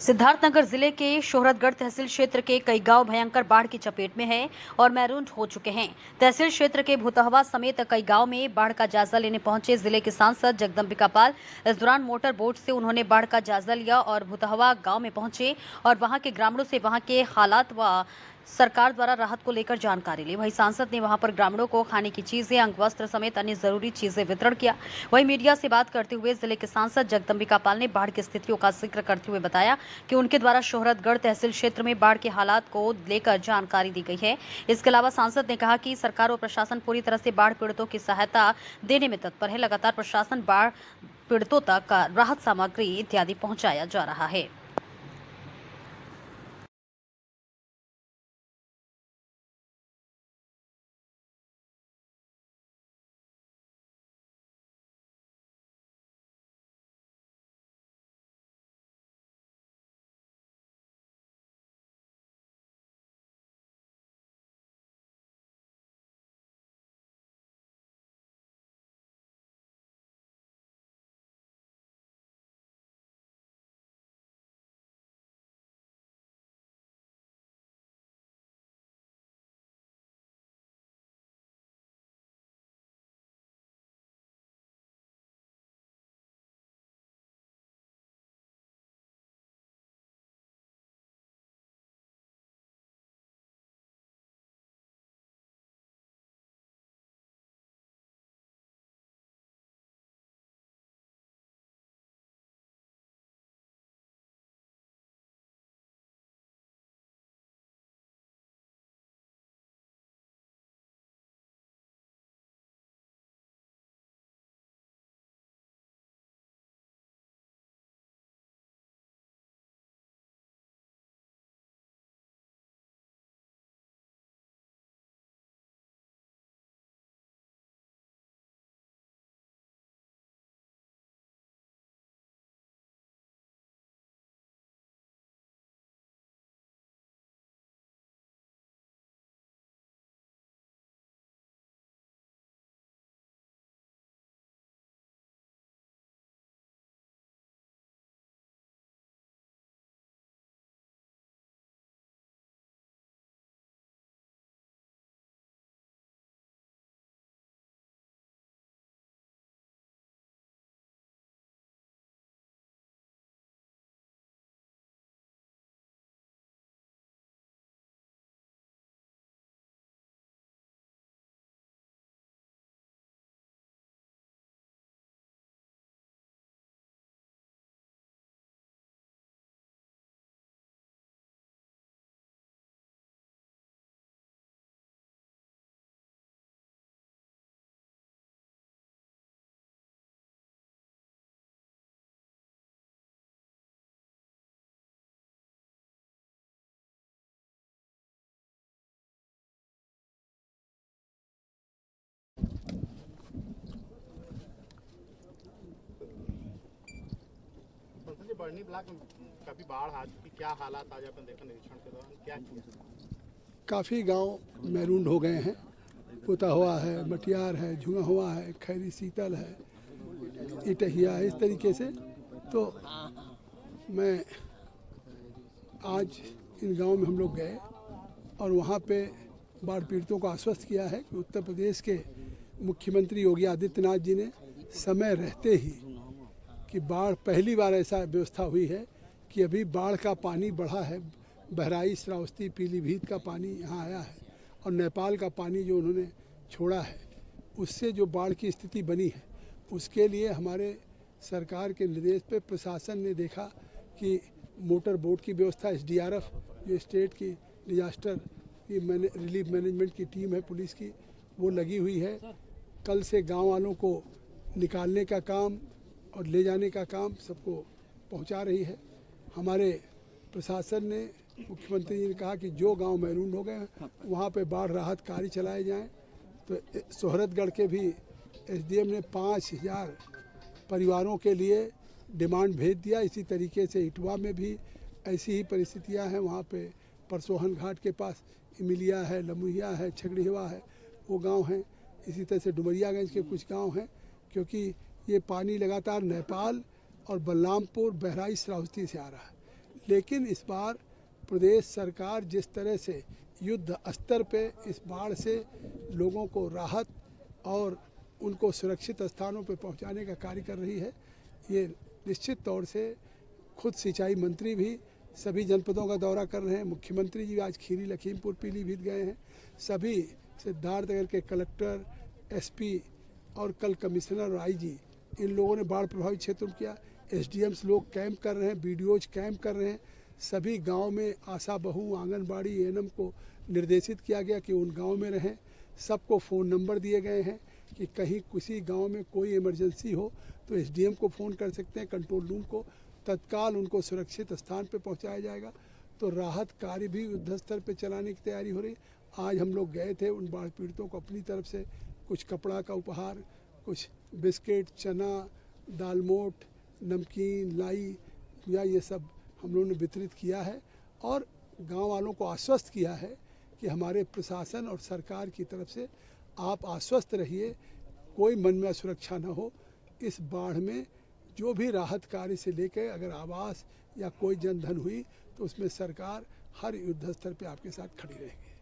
सिद्धार्थनगर जिले के शोहरतगढ़ तहसील क्षेत्र के कई गांव भयंकर बाढ़ की चपेट में हैं और मैरून हो चुके हैं। तहसील क्षेत्र के भूतहवा समेत कई गांव में बाढ़ का जायजा लेने पहुंचे जिले के सांसद जगदम्बिका पाल। इस दौरान मोटर बोट से उन्होंने बाढ़ का जायजा लिया और भूतहवा गांव में पहुंचे और वहां के ग्रामीणों से वहां के हालात व सरकार द्वारा राहत को लेकर जानकारी ली। वहीं सांसद ने वहां पर ग्रामीणों को खाने की चीजें, अंगवस्त्र समेत अन्य जरूरी चीजें वितरण किया। वहीं मीडिया से बात करते हुए जिले के सांसद जगदम्बिका पाल ने बाढ़ की स्थितियों का जिक्र करते हुए बताया कि उनके द्वारा शोहरतगढ़ तहसील क्षेत्र में बाढ़ के हालात को लेकर जानकारी दी गई है। इसके अलावा सांसद ने कहा कि सरकार और प्रशासन पूरी तरह से बाढ़ पीड़ितों की सहायता देने में तत्पर है। लगातार प्रशासन बाढ़ पीड़ितों तक राहत सामग्री इत्यादि पहुंचाया जा रहा है। बढ़नी ब्लॉक में काफी बाढ़ आ चुकी, क्या हालात आज आपने देखा निरीक्षण के दौरान, क्या किया? काफ़ी गांव मैरून हो गए हैं। पुता हुआ है, मटियार है, झुआ हुआ है, खैरी सीतल है, इटहिया है। इस तरीके से तो मैं आज इन गांव में हम लोग गए और वहां पे बाढ़ पीड़ितों को आश्वस्त किया है कि उत्तर प्रदेश के मुख्यमंत्री योगी आदित्यनाथ जी ने समय रहते ही कि बाढ़ पहली बार ऐसा व्यवस्था हुई है कि अभी बाढ़ का पानी बढ़ा है। बहराइच, श्रावस्ती, पीलीभीत का पानी यहाँ आया है और नेपाल का पानी जो उन्होंने छोड़ा है उससे जो बाढ़ की स्थिति बनी है, उसके लिए हमारे सरकार के निर्देश पे प्रशासन ने देखा कि मोटर बोट की व्यवस्था, SDRF जो स्टेट की डिजास्टर की रिलीफ मैनेजमेंट की टीम है पुलिस की, वो लगी हुई है। कल से गांव वालों को निकालने का काम और ले जाने का काम सबको पहुंचा रही है। हमारे प्रशासन ने, मुख्यमंत्री जी ने कहा कि जो गांव मैरून हो गए वहां पे बाढ़ राहत कार्य चलाए जाएं। तो शोहरतगढ़ के भी SDM ने 5000 परिवारों के लिए डिमांड भेज दिया। इसी तरीके से इटवा में भी ऐसी ही परिस्थितियां हैं। वहाँ पे परसोहन घाट के पास इमिलिया है, लमुहिया है, छगड़ीहवा है, वो गांव हैं। इसी तरह से डुमरियागंज के कुछ गांव हैं, क्योंकि ये पानी लगातार नेपाल और बलरामपुर, बहराइच, श्रावस्ती से आ रहा है। लेकिन इस बार प्रदेश सरकार जिस तरह से युद्ध स्तर पे इस बाढ़ से लोगों को राहत और उनको सुरक्षित स्थानों पे पहुंचाने का कार्य कर रही है, ये निश्चित तौर से खुद सिंचाई मंत्री भी सभी जनपदों का दौरा कर रहे हैं। मुख्यमंत्री जी आज खीरी, लखीमपुर, पीलीभीत गए हैं। सभी सिद्धार्थनगर के कलेक्टर, एसपी और कल कमिश्नर और आईजी, इन लोगों ने बाढ़ प्रभावित क्षेत्रों में किया। एसडीएम्स लोग कैंप कर रहे हैं, बीडीओज कैंप कर रहे हैं। सभी गांव में आशा बहू, आंगनबाड़ी, एएनएम को निर्देशित किया गया कि उन गांव में रहें। सबको फ़ोन नंबर दिए गए हैं कि कहीं किसी गांव में कोई इमरजेंसी हो तो एसडीएम को फ़ोन कर सकते हैं, कंट्रोल रूम को, तत्काल उनको सुरक्षित स्थान पर पहुंचाया जाएगा। तो राहत कार्य भी युद्ध स्तर पर चलाने की तैयारी हो रही है। आज हम लोग गए थे, उन बाढ़ पीड़ितों को अपनी तरफ से कुछ कपड़ा का उपहार, कुछ बिस्किट, चना, दालमोट, नमकीन, लाई या ये सब हम लोगों ने वितरित किया है और गांव वालों को आश्वस्त किया है कि हमारे प्रशासन और सरकार की तरफ से आप आश्वस्त रहिए, कोई मन में असुरक्षा न हो। इस बाढ़ में जो भी राहत कार्य से लेकर अगर आवास या कोई जनधन हुई तो उसमें सरकार हर युद्ध स्तर पे आपके साथ खड़ी रहेगी।